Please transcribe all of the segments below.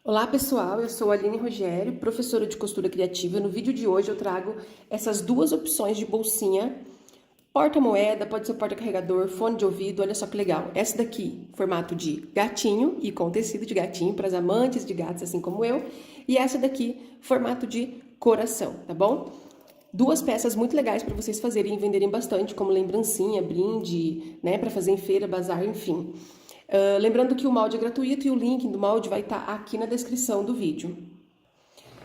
Olá pessoal, eu sou a Aline Rogério, professora de costura criativa. No vídeo de hoje eu trago essas duas opções de bolsinha, porta-moeda, pode ser porta-carregador, fone de ouvido, olha só que legal. Essa daqui, formato de gatinho e com tecido de gatinho para as amantes de gatos assim como eu, e essa daqui, formato de coração, tá bom? Duas peças muito legais para vocês fazerem e venderem bastante, como lembrancinha, brinde, né, para fazer em feira, bazar, enfim. Lembrando que o molde é gratuito e o link do molde vai estar aqui na descrição do vídeo.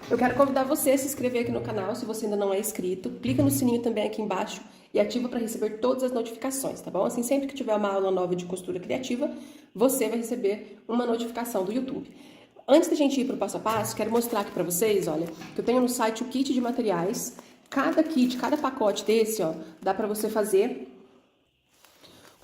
Eu quero convidar você a se inscrever aqui no canal, se você ainda não é inscrito. Clica no sininho também aqui embaixo e ativa para receber todas as notificações, tá bom? Assim, sempre que tiver uma aula nova de costura criativa, você vai receber uma notificação do YouTube. Antes da gente ir para o passo a passo, quero mostrar aqui para vocês, olha, que eu tenho no site o kit de materiais. Cada kit, cada pacote desse, ó, dá para você fazer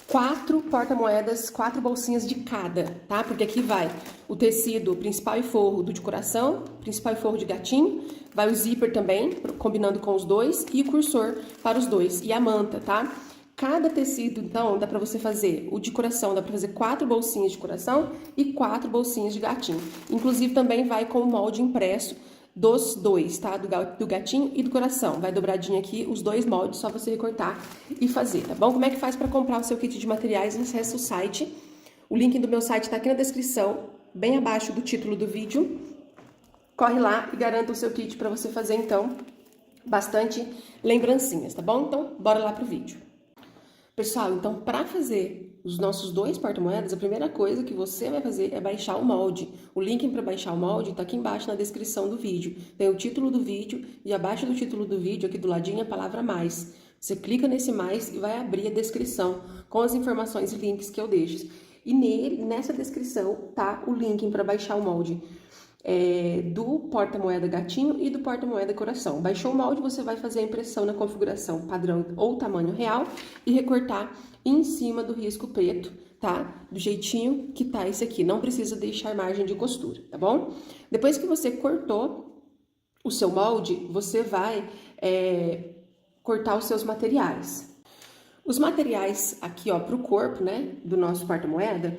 4 porta-moedas, 4 bolsinhas de cada, tá? Porque aqui vai o tecido principal e forro do de coração, principal e forro de gatinho, vai o zíper também, combinando com os dois, e o cursor para os dois, e a manta, tá? Cada tecido, então, dá pra você fazer o de coração, dá pra fazer 4 bolsinhas de coração e 4 bolsinhas de gatinho. Inclusive, também vai com o molde impresso dos dois, tá? Do gatinho e do coração. Vai dobradinho aqui os dois moldes, só você recortar e fazer, tá bom? Como é que faz para comprar o seu kit de materiais? Acesse o site. O link do meu site tá aqui na descrição, bem abaixo do título do vídeo. Corre lá e garanta o seu kit para você fazer, então, bastante lembrancinhas, tá bom? Então, bora lá pro vídeo. Pessoal, então, para fazer os nossos dois porta-moedas, a primeira coisa que você vai fazer é baixar o molde. O link para baixar o molde está aqui embaixo na descrição do vídeo. Tem o título do vídeo e abaixo do título do vídeo, aqui do ladinho, a palavra mais. Você clica nesse mais e vai abrir a descrição com as informações e links que eu deixo. E nessa descrição tá o link para baixar o molde. Do porta-moeda gatinho e do porta-moeda coração. Baixou o molde, você vai fazer a impressão na configuração padrão ou tamanho real e recortar em cima do risco preto, tá? Do jeitinho que tá esse aqui, não precisa deixar margem de costura, tá bom? Depois que você cortou o seu molde, você vai cortar os seus materiais. Os materiais aqui, ó, pro corpo, né, do nosso porta-moeda,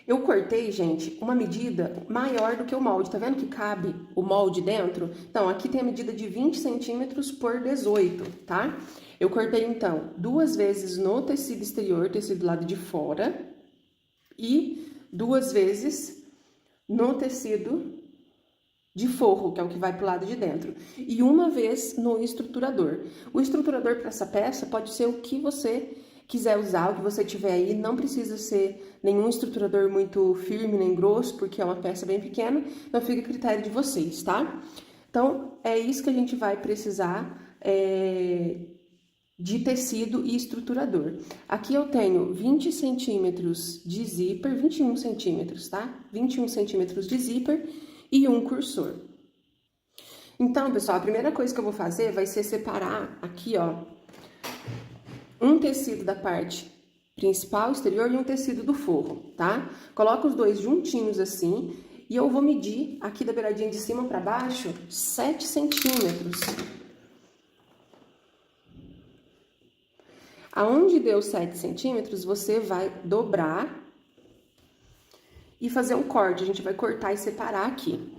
eu cortei, gente, uma medida maior do que o molde. Tá vendo que cabe o molde dentro? Então, aqui tem a medida de 20 centímetros por 18, tá? Eu cortei, então, 2 vezes no tecido exterior, tecido do lado de fora, e 2 vezes no tecido de forro, que é o que vai pro lado de dentro, e 1 vez no estruturador. O estruturador para essa peça pode ser o que você quiser usar, o que você tiver aí, não precisa ser nenhum estruturador muito firme nem grosso, porque é uma peça bem pequena, então fica a critério de vocês, tá? Então, é isso que a gente vai precisar de tecido e estruturador. Aqui eu tenho 20 centímetros de zíper, 21 centímetros, tá? 21 centímetros de zíper e um cursor. Então, pessoal, a primeira coisa que eu vou fazer vai ser separar aqui, ó, um tecido da parte principal, exterior, e um tecido do forro, tá? Coloca os dois juntinhos assim, e eu vou medir aqui da beiradinha de cima para baixo 7 centímetros. Aonde deu 7 centímetros, você vai dobrar e fazer um corte. A gente vai cortar e separar aqui.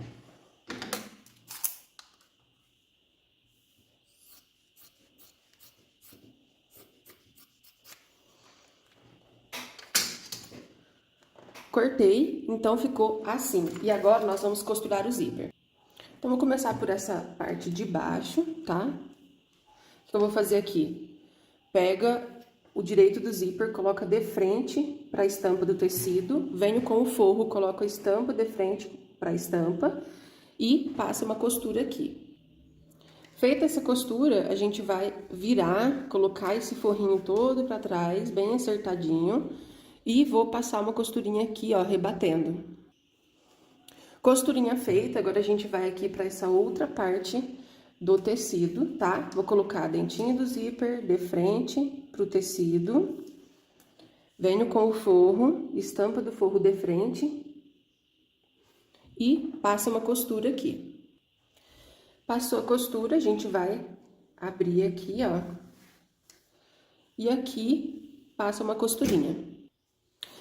Cortei, então ficou assim. E agora nós vamos costurar o zíper. Então, vou começar por essa parte de baixo, tá? O que eu vou fazer aqui? Pega o direito do zíper, coloca de frente para a estampa do tecido, venho com o forro, coloco a estampa de frente para a estampa e passa uma costura aqui. Feita essa costura, a gente vai virar, colocar esse forrinho todo para trás, bem acertadinho, e vou passar uma costurinha aqui, ó, rebatendo. Costurinha feita, agora a gente vai aqui para essa outra parte do tecido, tá? Vou colocar a dentinha do zíper de frente pro tecido. Venho com o forro, estampa do forro de frente e passa uma costura aqui. Passou a costura, a gente vai abrir aqui, ó. E aqui passa uma costurinha.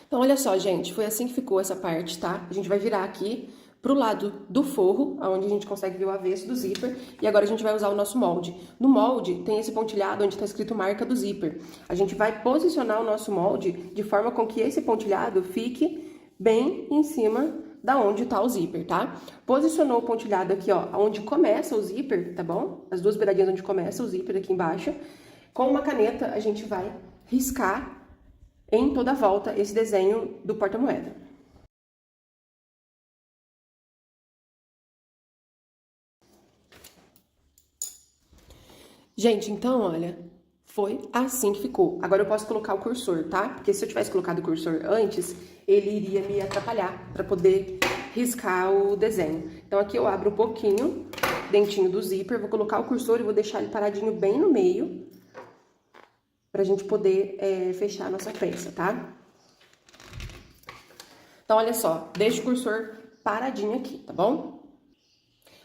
Então, olha só, gente, foi assim que ficou essa parte, tá? A gente vai virar aqui pro lado do forro, onde a gente consegue ver o avesso do zíper, e agora a gente vai usar o nosso molde. No molde tem esse pontilhado onde está escrito marca do zíper. A gente vai posicionar o nosso molde de forma com que esse pontilhado fique bem em cima da onde está o zíper, tá? Posicionou o pontilhado aqui, ó, onde começa o zíper, tá bom? As duas beiradinhas onde começa o zíper aqui embaixo. Com uma caneta a gente vai riscar em toda a volta esse desenho do porta-moeda. Gente, então, olha, foi assim que ficou. Agora eu posso colocar o cursor, tá? Porque se eu tivesse colocado o cursor antes, ele iria me atrapalhar para poder riscar o desenho. Então aqui eu abro um pouquinho, dentinho do zíper, vou colocar o cursor e vou deixar ele paradinho bem no meio, pra gente poder fechar a nossa peça, tá? Então, olha só, deixa o cursor paradinho aqui, tá bom?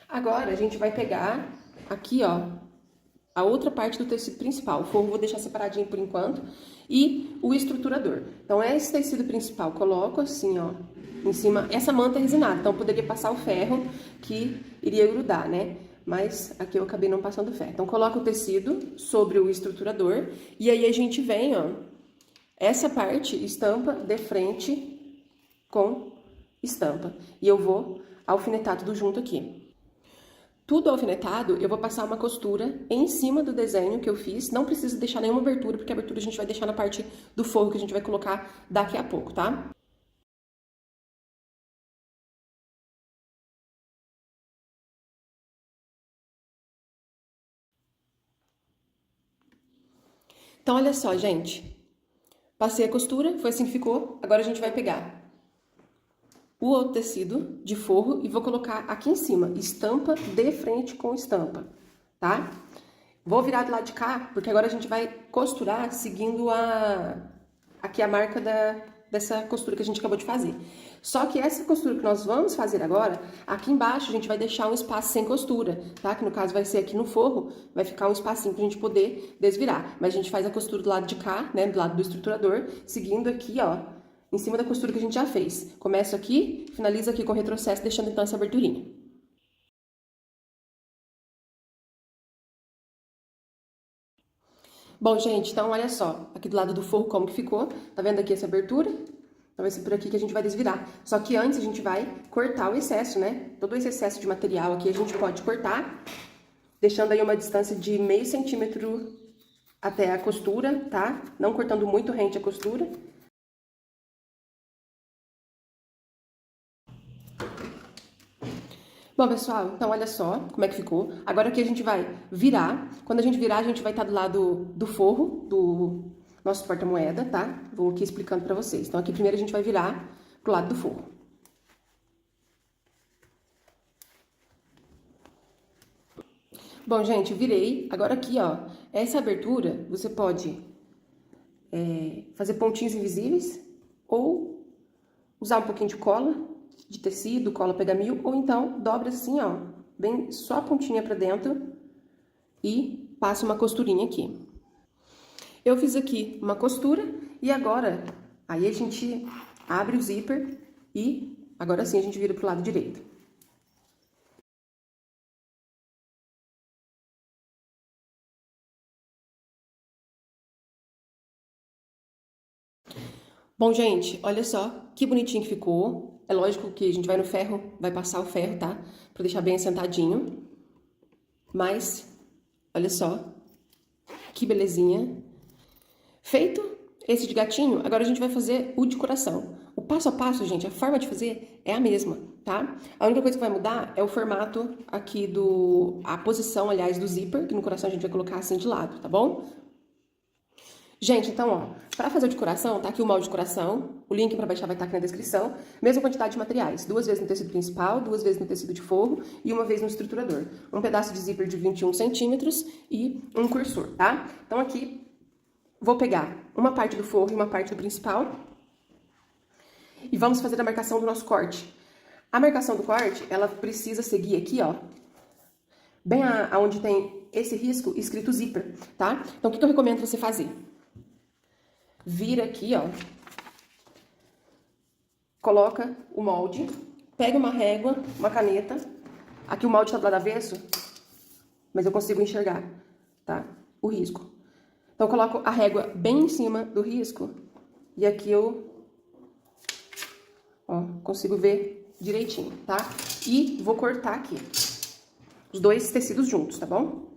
Agora, a gente vai pegar aqui, ó, a outra parte do tecido principal. O forro eu vou deixar separadinho por enquanto. E o estruturador. Então, esse tecido principal, coloco assim, ó, em cima. Essa manta é resinada, então eu poderia passar o ferro que iria grudar, né? Mas aqui eu acabei não passando ferro. Então, coloco o tecido sobre o estruturador. E aí, a gente vem, ó, essa parte estampa de frente com estampa. E eu vou alfinetar tudo junto aqui. Tudo alfinetado, eu vou passar uma costura em cima do desenho que eu fiz. Não precisa deixar nenhuma abertura, porque a abertura a gente vai deixar na parte do forro que a gente vai colocar daqui a pouco, tá? Então, olha só, gente. Passei a costura, foi assim que ficou. Agora a gente vai pegar o outro tecido de forro e vou colocar aqui em cima, estampa de frente com estampa, tá? Vou virar do lado de cá, porque agora a gente vai costurar seguindo aqui a marca dessa costura que a gente acabou de fazer. Só que essa costura que nós vamos fazer agora, aqui embaixo a gente vai deixar um espaço sem costura, tá? Que no caso vai ser aqui no forro, vai ficar um espacinho pra gente poder desvirar. Mas a gente faz a costura do lado de cá, né, do lado do estruturador, seguindo aqui, ó, em cima da costura que a gente já fez. Começo aqui, finalizo aqui com retrocesso, deixando então essa aberturinha. Bom, gente, então olha só, aqui do lado do forro como que ficou, tá vendo aqui essa abertura? Então vai ser por aqui que a gente vai desvirar. Só que antes a gente vai cortar o excesso, né? Todo esse excesso de material aqui a gente pode cortar, deixando aí uma distância de meio centímetro até a costura, tá? Não cortando muito rente a costura. Bom, pessoal, então olha só como é que ficou. Agora aqui a gente vai virar. Quando a gente virar, a gente vai estar do lado do forro, do nosso porta-moeda, tá? Vou aqui explicando pra vocês. Então aqui primeiro a gente vai virar pro lado do forro. Bom, gente, virei. Agora aqui, ó, essa abertura, você pode fazer pontinhos invisíveis ou usar um pouquinho de cola de tecido, cola pegamil, ou então dobra assim, ó, bem só a pontinha pra dentro e passa uma costurinha aqui. Eu fiz aqui uma costura e agora, aí a gente abre o zíper e agora sim a gente vira pro lado direito. Bom, gente, olha só que bonitinho que ficou. É lógico que a gente vai no ferro, vai passar o ferro, tá? Pra deixar bem assentadinho. Mas, olha só, que belezinha. Feito esse de gatinho, agora a gente vai fazer o de coração. O passo a passo, gente, a forma de fazer é a mesma, tá? A única coisa que vai mudar é o formato aqui a posição, aliás, do zíper, que no coração a gente vai colocar assim de lado, tá bom? Gente, então, ó, pra fazer o de coração, tá aqui o molde de coração, o link pra baixar vai estar aqui na descrição, mesma quantidade de materiais, 2 vezes no tecido principal, 2 vezes no tecido de forro e 1 vez no estruturador. Um pedaço de zíper de 21 centímetros e um cursor, tá? Então aqui, vou pegar uma parte do forro e uma parte do principal e vamos fazer a marcação do nosso corte. A marcação do corte, ela precisa seguir aqui, ó, bem aonde tem esse risco escrito zíper, tá? Então, o que eu recomendo você fazer? Vira aqui, ó, coloca o molde Pega uma régua, uma caneta. Aqui o molde tá do lado avesso, mas eu consigo enxergar, tá? O risco. Então, eu coloco a régua bem em cima do risco. E aqui eu, ó, consigo ver direitinho, tá? E vou cortar aqui os dois tecidos juntos, tá bom?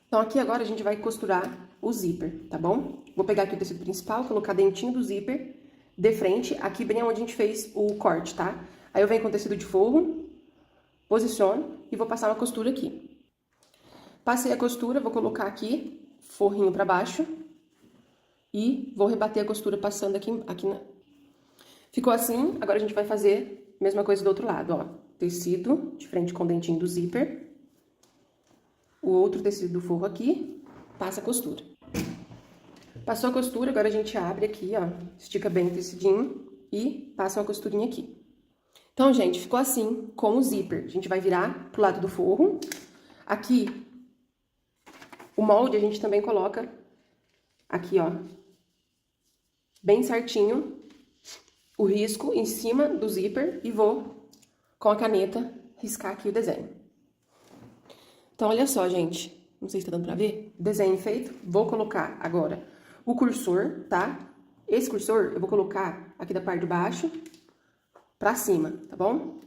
Então, aqui agora a gente vai costurar o zíper, tá bom? Vou pegar aqui o tecido principal, colocar dentinho do zíper de frente, aqui bem onde a gente fez o corte, tá? Aí eu venho com o tecido de forro, posiciono e vou passar uma costura aqui. Passei a costura, vou colocar aqui, forrinho pra baixo, e vou rebater a costura passando aqui na... Ficou assim, agora a gente vai fazer a mesma coisa do outro lado, ó. Tecido de frente com o dentinho do zíper. O outro tecido do forro aqui, passa a costura. Passou a costura, agora a gente abre aqui, ó, estica bem o tecidinho e passa uma costurinha aqui. Então, gente, ficou assim com o zíper. A gente vai virar pro lado do forro. Aqui, o molde a gente também coloca aqui, ó, bem certinho, o risco em cima do zíper e vou, com a caneta, riscar aqui o desenho. Então, olha só, gente, não sei se tá dando pra ver, desenho feito, vou colocar agora o cursor, tá? Esse cursor eu vou colocar aqui da parte de baixo pra cima, tá bom?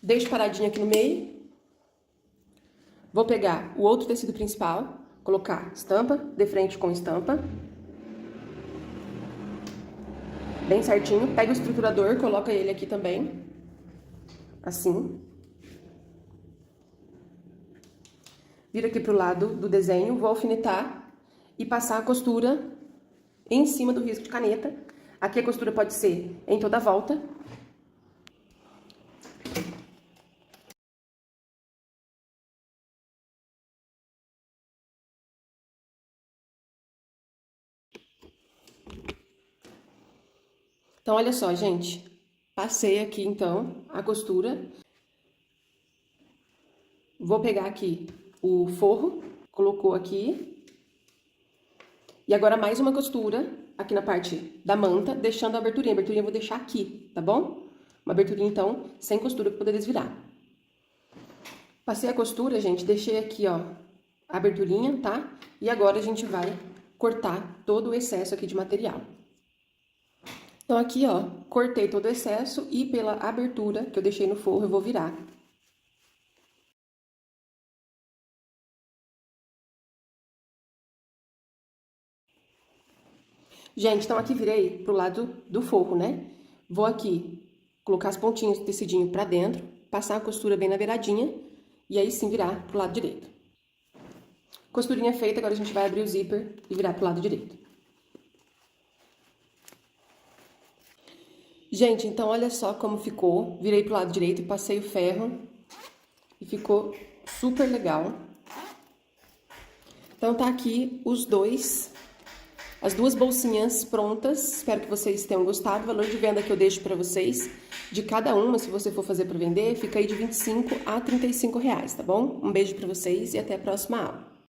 Deixo paradinho aqui no meio. Vou pegar o outro tecido principal, colocar estampa, de frente com estampa. Bem certinho. Pega o estruturador, coloca ele aqui também. Assim. Vira aqui pro lado do desenho, vou alfinetar e passar a costura em cima do risco de caneta. Aqui a costura pode ser em toda a volta. Então, olha só, gente. Passei aqui, então, a costura. Vou pegar aqui o forro, colocou aqui. E agora mais uma costura aqui na parte da manta, deixando a aberturinha. A aberturinha eu vou deixar aqui, tá bom? Uma aberturinha, então, sem costura pra poder desvirar. Passei a costura, gente, deixei aqui, ó, a aberturinha, tá? E agora a gente vai cortar todo o excesso aqui de material. Então, aqui, ó, cortei todo o excesso e pela abertura que eu deixei no forro, eu vou virar. Gente, então aqui virei pro lado do forro, né? Vou aqui colocar as pontinhas do tecidinho pra dentro, passar a costura bem na beiradinha e aí sim virar pro lado direito. Costurinha feita, agora a gente vai abrir o zíper e virar pro lado direito. Gente, então olha só como ficou. Virei pro lado direito e passei o ferro. E ficou super legal. Então tá aqui as duas bolsinhas prontas. Espero que vocês tenham gostado. O valor de venda que eu deixo pra vocês, de cada uma, se você for fazer pra vender, fica aí de R$25 a R$35, tá bom? Um beijo pra vocês e até a próxima aula.